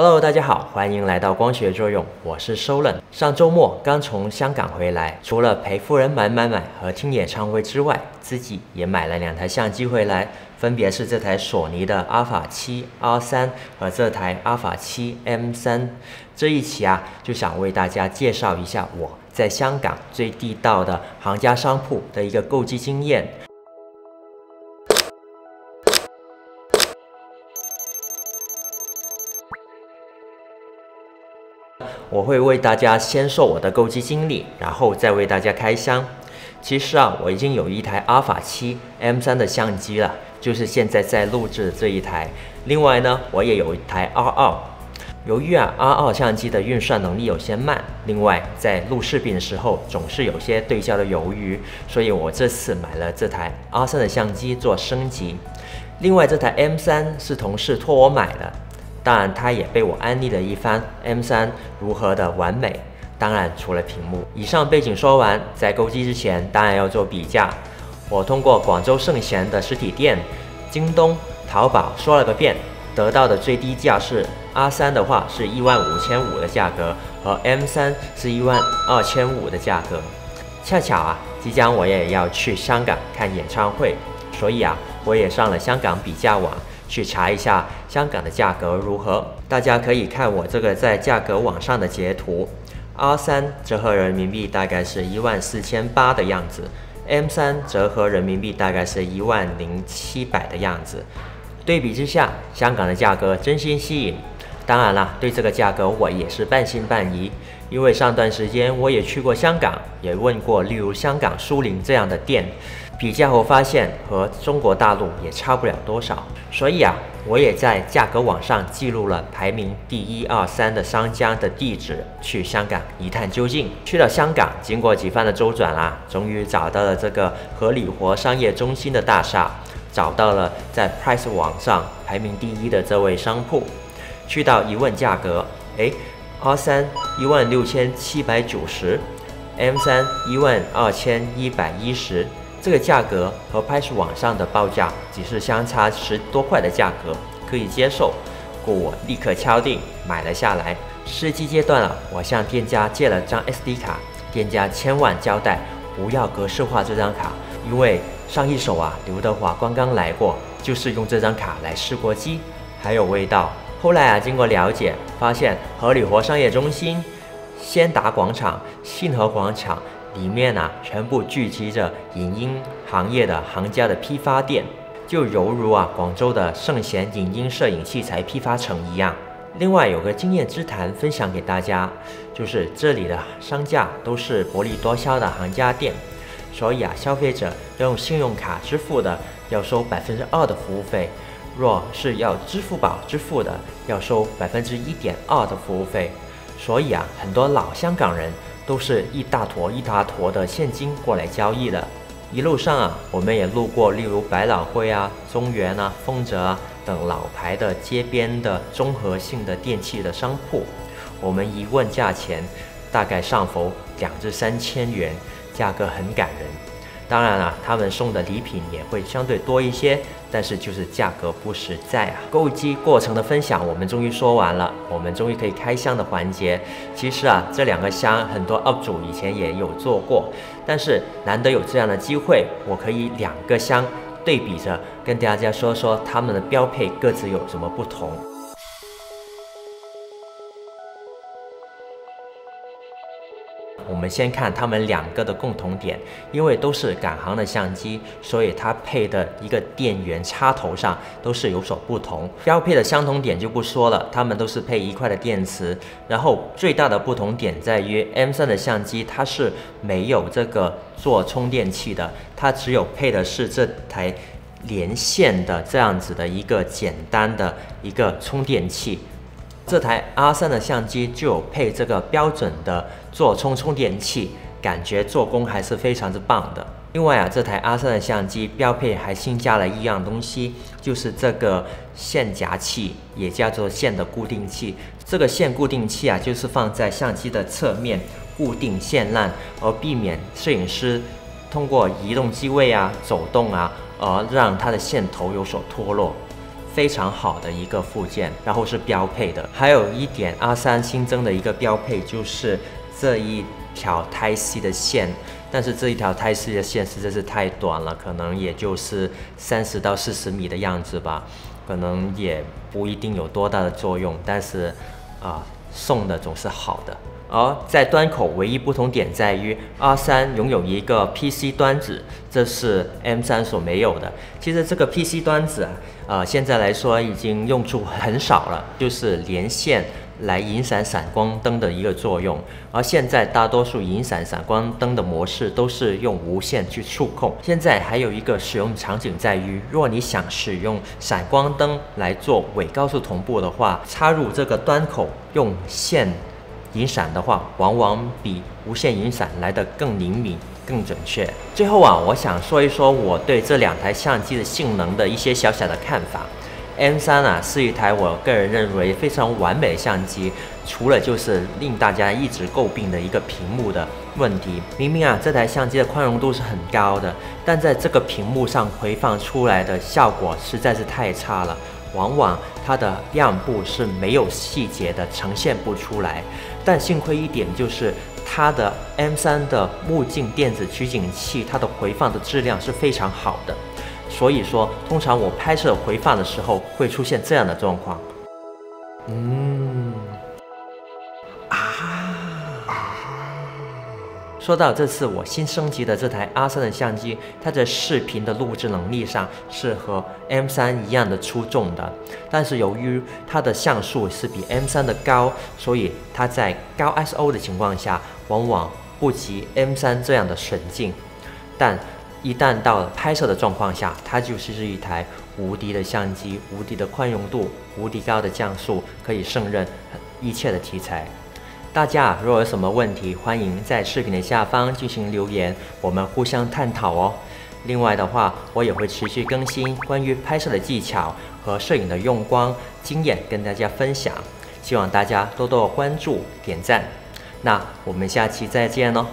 Hello， 大家好，欢迎来到光学作用，我是 Solen。上周末刚从香港回来，除了陪夫人买和听演唱会之外，自己也买了2台相机回来，分别是这台索尼的 Alpha 7 R3 和这台 Alpha 7 M3。这一期就想为大家介绍一下我在香港最地道的行家商铺的一个购机经验。我会为大家先说我的购机经历，然后再为大家开箱。其实我已经有一台 Alpha 7 M3 的相机了，就是现在在录制的这一台。另外呢，我也有一台 R2。由于R2 相机的运算能力有些慢，另外在录视频的时候总是有些对焦的犹豫，所以我这次买了这台 R3 的相机做升级。另外这台 M3 是同事托我买的。当然，他也被我安利了一番 M3 如何的完美。当然，除了屏幕。以上背景说完，在购机之前，当然要做比价。我通过广州圣贤的实体店、京东、淘宝说了个遍，得到的最低价是 R3 的话是15500的价格，和 M3 是12500的价格。恰巧即将我也要去香港看演唱会，所以我也上了香港比价网。去查一下香港的价格如何，大家可以看我这个在价格网上的截图。R3 折合人民币大概是14800的样子 ，M3 折合人民币大概是10700的样子。对比之下，香港的价格真心吸引。当然啦，对这个价格我也是半信半疑，因为上段时间我也去过香港，也问过例如香港苏宁这样的店。比价后发现和中国大陆也差不了多少，所以我也在价格网上记录了排名第1、2、3的商家的地址，去香港一探究竟。去了香港，经过几番的周转终于找到了这个荷里活商业中心的大厦，找到了在 Price 网上排名第1的这位商铺。去到一问价格，R3 16790， M3 12110。这个价格和拍摄网上的报价只是相差10多块的价格，可以接受，故我立刻敲定买了下来。试机阶段我向店家借了张 SD 卡，店家千万交代不要格式化这张卡，因为上一手刘德华刚刚来过，就是用这张卡来试过机，还有味道。后来经过了解，发现荷里活商业中心、先达广场、信和广场里面全部聚集着影音行业的行家的批发店，就犹如广州的圣贤影音摄影器材批发城一样。另外有个经验之谈分享给大家，就是这里的商家都是薄利多销的行家店，所以消费者要用信用卡支付的要收2%的服务费，若是要支付宝支付的要收1.2%的服务费。所以很多老香港人都是一大坨的现金过来交易的。一路上我们也路过例如百老汇中原丰泽等老牌的街边的综合性的电器的商铺，我们一问价钱，大概上浮2至3千元，价格很感人。当然他们送的礼品也会相对多一些，但是就是价格不实在购机过程的分享我们终于说完了，我们终于可以开箱的环节。其实这2个箱很多 UP 主以前也有做过，但是难得有这样的机会，我可以2个箱对比着跟大家说说它们的标配各自有什么不同。我们先看它们2个的共同点，因为都是港行的相机，所以它配的一个电源插头上都是有所不同。标配的相同点就不说了，它们都是配1块的电池。然后最大的不同点在于 M3 的相机它是没有这个做充电器的，它只有配的是这台连线的这样子的一个简单的一个充电器。这台 R3 的相机就有配这个标准的座充电器，感觉做工还是非常之棒的。另外这台 R3 的相机标配还新加了一样东西，就是这个线夹器，也叫做线的固定器。这个线固定器就是放在相机的侧面固定线缆，而避免摄影师通过移动机位走动而让它的线头有所脱落。非常好的一个附件，然后是标配的。还有一点，R3新增的一个标配就是这一条 Type-C 的线，但是这一条 Type-C 的线实在是太短了，可能也就是30到40米的样子吧，可能也不一定有多大的作用，但是送的总是好的。而在端口唯一不同点在于 R3拥有一个 PC 端子，这是 M3所没有的。其实这个 PC 端子现在来说已经用处很少了，就是连线来引闪闪光灯的一个作用。而现在大多数引闪闪光灯的模式都是用无线去触控。现在还有一个使用场景在于，若你想使用闪光灯来做伪高速同步的话，插入这个端口用线引闪的话，往往比无线引闪来得更灵敏、更准确。最后我想说一说我对这2台相机的性能的一些小小的看法。M3是一台我个人认为非常完美的相机，除了就是令大家一直诟病的一个屏幕的问题。明明这台相机的宽容度是很高的，但在这个屏幕上回放出来的效果实在是太差了。往往它的样布是没有细节的，呈现不出来。但幸亏一点就是它的 M3的目镜电子取景器，它的回放的质量是非常好的。所以说，通常我拍摄回放的时候会出现这样的状况。说到这次我新升级的这台 R3的相机，它在视频的录制能力上是和 M3一样的出众的，但是由于它的像素是比 M3的高，所以它在高 ISO 的情况下，往往不及 M3这样的纯净。但一旦到了拍摄的状况下，它就是一台无敌的相机，无敌的宽容度，无敌高的像素，可以胜任一切的题材。大家如果有什么问题，欢迎在视频的下方进行留言，我们互相探讨哦。另外的话，我也会持续更新关于拍摄的技巧和摄影的用光经验跟大家分享，希望大家多多关注、点赞。那我们下期再见哦。